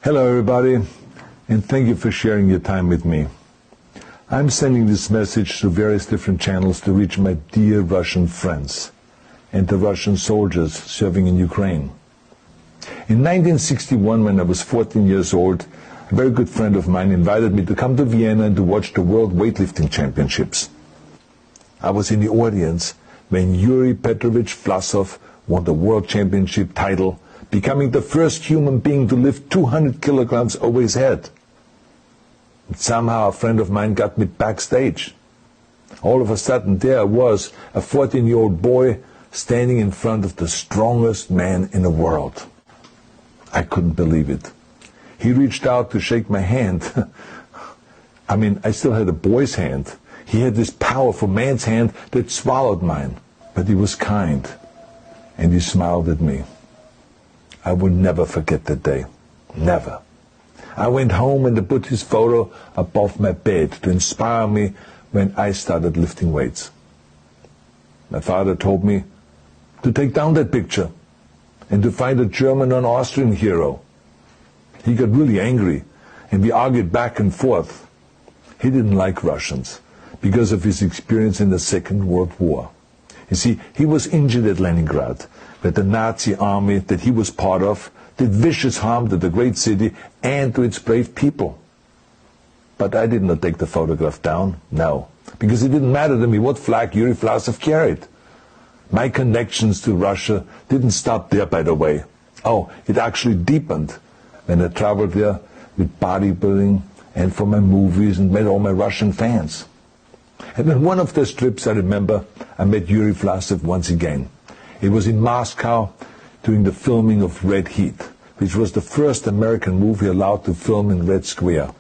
Hello everybody, and thank you for sharing your time with me. I'm sending this message to various different channels to reach my dear Russian friends and the Russian soldiers serving in Ukraine. In 1961, when I was 14 years old, a very good friend of mine invited me to come to Vienna and to watch the World Weightlifting Championships. I was in the audience when Yuri Petrovich Vlasov won the World Championship title, becoming the first human being to lift 200 kilograms over his head. And somehow a friend of mine got me backstage. All of a sudden there I was, a 14-year-old boy, standing in front of the strongest man in the world. I couldn't believe it. He reached out to shake my hand. I mean, I still had a boy's hand. He had this powerful man's hand that swallowed mine. But he was kind, and he smiled at me. I will never forget that day. Never. I went home and I put his photo above my bed to inspire me when I started lifting weights. My father told me to take down that picture and to find a German or an Austrian hero. He got really angry, and we argued back and forth. He didn't like Russians because of his experience in the Second World War. You see, he was injured at Leningrad, where the Nazi army that he was part of did vicious harm to the great city and to its brave people. But I did not take the photograph down, no, because it didn't matter to me what flag Yuri Vlasov carried. My connections to Russia didn't stop there, by the way. Oh, it actually deepened when I traveled there with bodybuilding and for my movies and met all my Russian fans. And on one of those trips, I remember, I met Yuri Vlasov once again. It was in Moscow during the filming of Red Heat, which was the first American movie allowed to film in Red Square.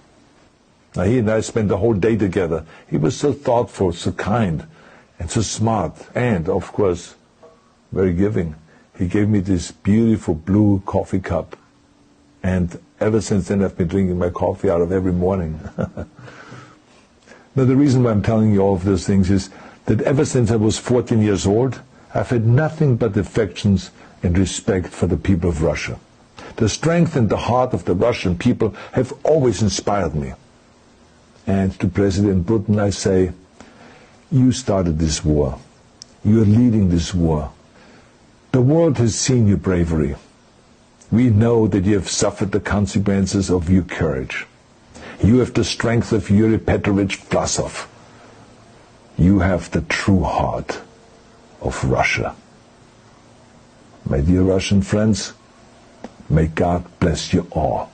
Now, he and I spent the whole day together. He was so thoughtful, so kind, and so smart, and, of course, very giving. He gave me this beautiful blue coffee cup, and ever since then I've been drinking my coffee out of every morning. Now, the reason why I'm telling you all of those things is that ever since I was 14 years old, I've had nothing but affections and respect for the people of Russia. The strength and the heart of the Russian people have always inspired me. And to President Putin I say, you started this war. You are leading this war. The world has seen your bravery. We know that you have suffered the consequences of your courage. You have the strength of Yuri Petrovich Vlasov. You have the true heart of Russia. My dear Russian friends, may God bless you all.